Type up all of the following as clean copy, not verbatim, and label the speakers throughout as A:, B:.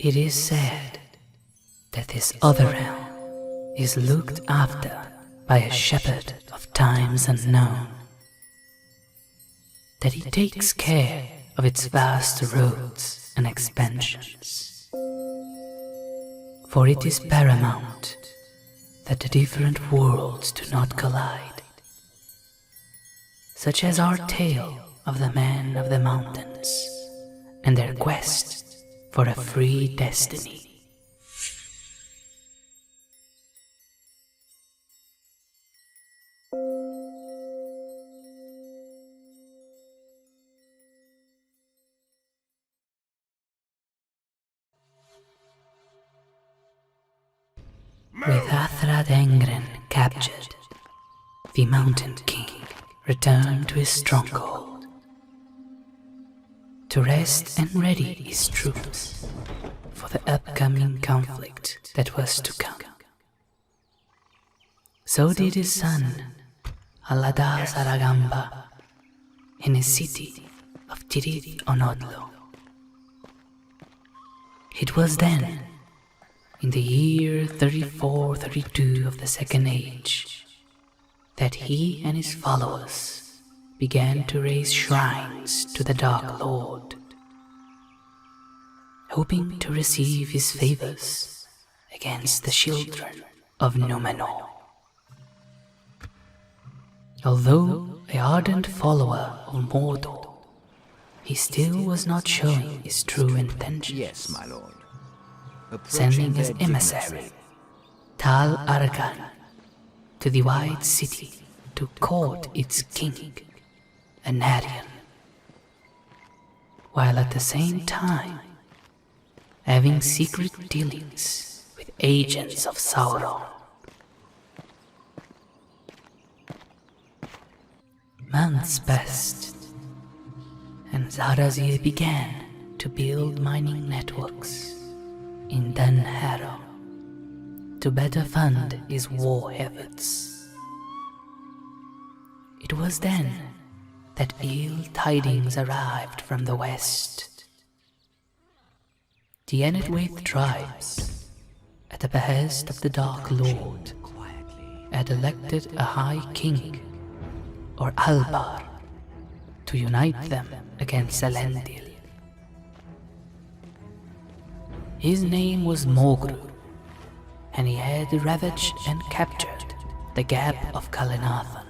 A: It is said that this other realm is looked after by a shepherd of times unknown, that he takes care of its vast roads and expansions. For it is paramount that the different worlds do not collide, such as our tale of the men of the mountains and their quest for a free destiny. With Athrad Engren captured, the Mountain King returned to his stronghold to rest and ready his troops for the upcoming conflict that was to come. So did his son, Aladaz Aragamba, in his city of Tirith Onodlo. It was then, in the year 3432 of the Second Age, that he and his followers began to raise shrines to the Dark Lord, hoping to receive his favors against the children of Numenor. Although an ardent follower of Mordor, he still was not showing his true intentions.
B: Yes, my lord.
A: Sending his emissary, Tal Argan, to the White City to court its king, Anarion, while at the same time having secret dealings with agents of Sauron. Months passed, and Zarazir began to build mining networks in Dun Harrow to better fund his war efforts. It was then that ill tidings arrived from the west. The Enedwaith tribes, at the behest of the Dark Lord, had elected a High King, or Albar, to unite them against Elendil. His name was Morgru, and he had ravaged and captured the Gap of Kalinathan.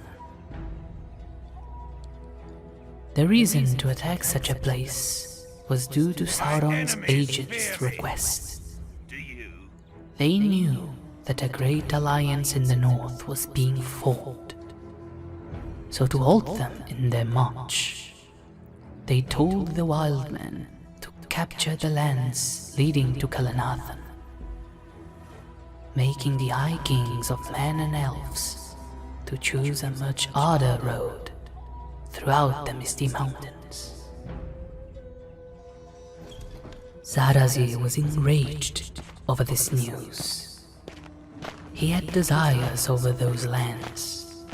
A: The reason to attack such a place was due to Sauron's agents' request. They knew that a great alliance in the north was being formed, so to halt them in their march, they told the wild men to capture the lands leading to Kalinathan, making the High Kings of men and elves to choose a much harder road throughout the Misty Mountains. Zarazir was enraged over this news. He had desires over those lands,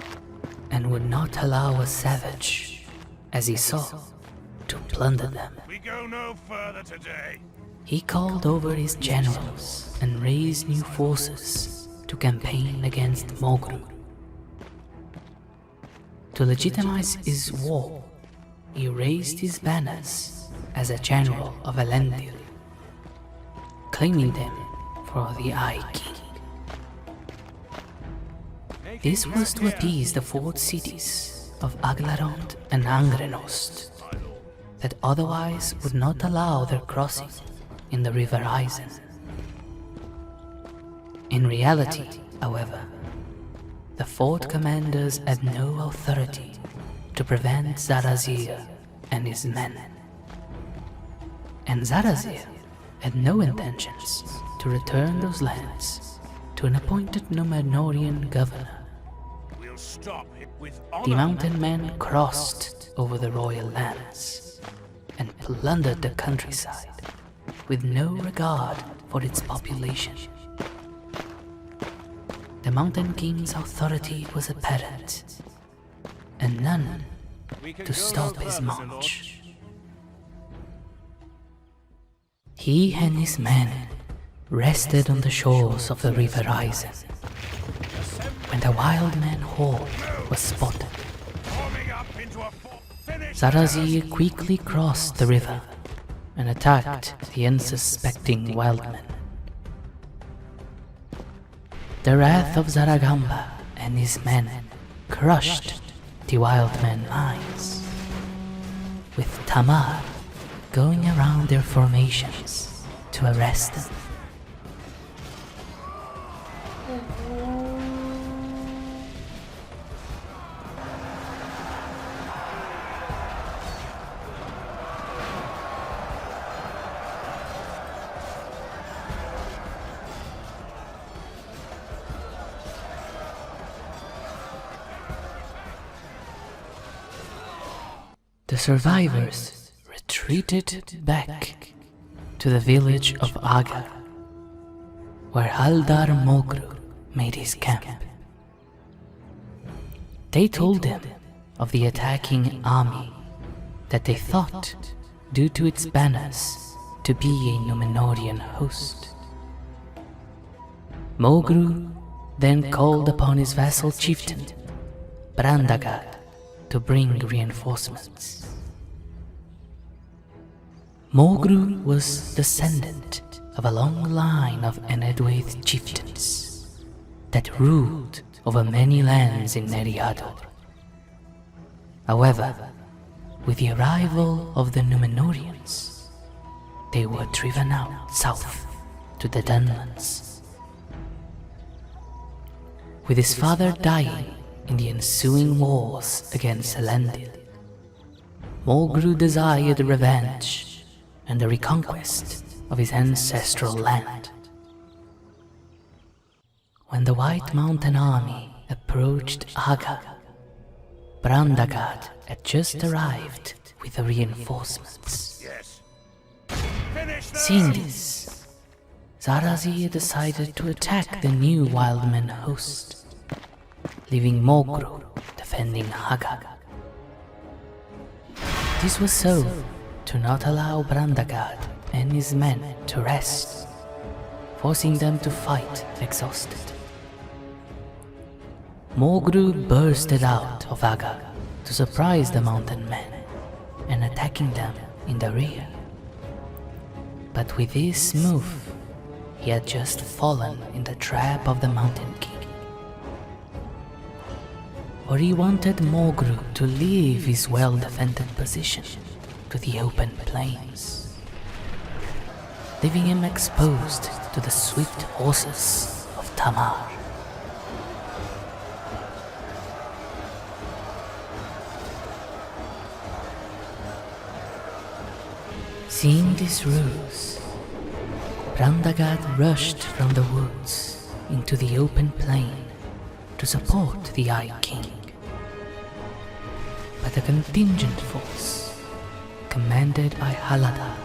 A: and would not allow a savage, as he saw, to plunder them.
C: We go no further today.
A: He called over his generals and raised new forces to campaign against Morgru. To legitimize his war, he raised his banners as a general of Elendil, claiming them for the High King. This was to appease the fort cities of Aglarond and Angrenost, that otherwise would not allow their crossing in the River Isen. In reality, however, the fort commanders had no authority to prevent Zarazir and his men. And Zarazir had no intentions to return those lands to an appointed Númenórean governor.
C: We'll stop it with
A: The
C: honor.
A: mountain men crossed over the royal lands and plundered the countryside with no regard for its population. The Mountain King's authority was apparent, and none to stop his march. He and his men rested on the shores of the river Isen when the wild man horde was spotted.
C: Forming up into a finish.
A: Zarazir quickly crossed the river and attacked the unsuspecting wildmen. The wrath of Zaragamba and his men crushed the wildmen's minds, with Tamar going around their formations to arrest them. The survivors retreated back to the village of Haga, where Haldar Mogru made his camp. They told him of the attacking army that they thought, due to its banners, to be a Númenórean host. Mogru then called upon his vassal chieftain, Brandagad, to bring reinforcements. Mogru was descendant of a long line of Enedwaith chieftains that ruled over many lands in Neriador. However, with the arrival of the Númenóreans, they were driven out south to the Dunlands. With his father dying in the ensuing wars against Elendil, Mogru desired revenge and the reconquest of his ancestral land. When the White Mountain Army approached Haga, Brandagad had just arrived with the reinforcements.
C: Yes. Finish them.
A: Seeing this, Zarazir decided to attack the new wildman host, leaving Mogru defending Haga. This was so to not allow Brandagad and his men to rest, forcing them to fight exhausted. Mogru bursted out of Haga to surprise the mountain men and attacking them in the rear. But with this move, he had just fallen in the trap of the Mountain King. For he wanted Mogru to leave his well-defended position to the open plains, leaving him exposed to the swift horses of Tamar. Seeing this ruse, Brandagad rushed from the woods into the open plain to support the Eye King. But a contingent force, commanded by Halada,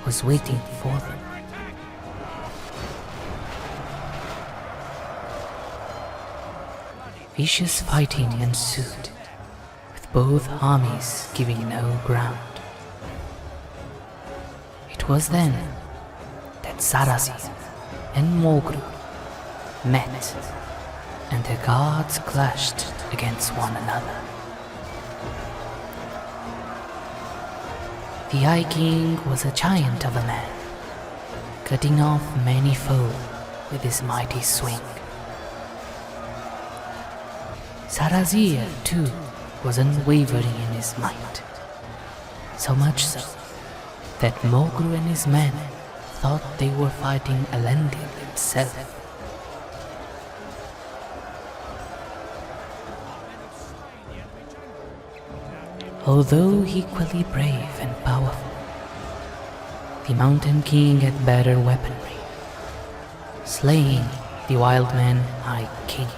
A: was waiting for them. Vicious fighting ensued, with both armies giving no ground. It was then that Zarazir and Mogru met, and their guards clashed against one another. The Eye King was a giant of a man, cutting off many foe with his mighty swing. Zarazir, too, was unwavering in his might, so much so that Mogru and his men thought they were fighting Elendil himself. Although equally brave and powerful, the Mountain King had better weaponry, slaying the Wildman Eye King.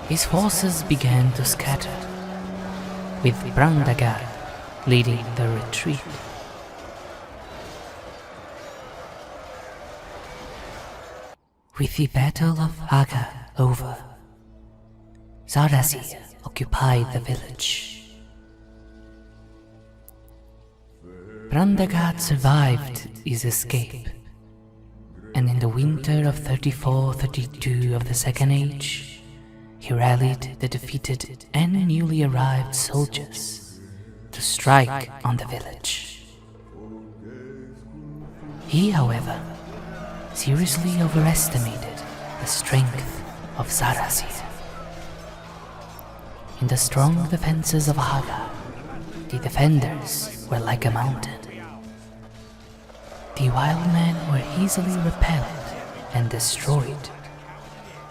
A: His forces began to scatter, with Brandagad leading the retreat. With the Battle of Haga over, occupied the village. Brandagat survived his escape, and in the winter of 34-32 of the Second Age, he rallied the defeated and newly arrived soldiers to strike on the village. He, however, seriously overestimated the strength of Sarasir. In the strong defenses of Haga, the defenders were like a mountain. The wild men were easily repelled and destroyed,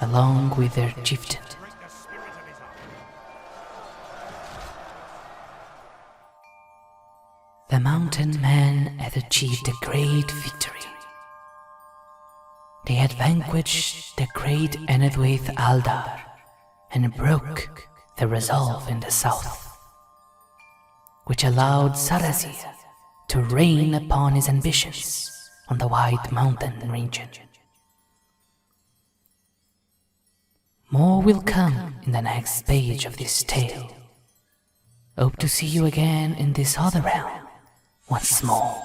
A: along with their chieftain. The mountain men had achieved a great victory. They had vanquished the great Enedwaith Aldar and broke the resolve in the south, which allowed Sarasir to reign upon his ambitions on the White Mountain region. More will come in the next page of this tale. Hope to see you again in this other realm once more.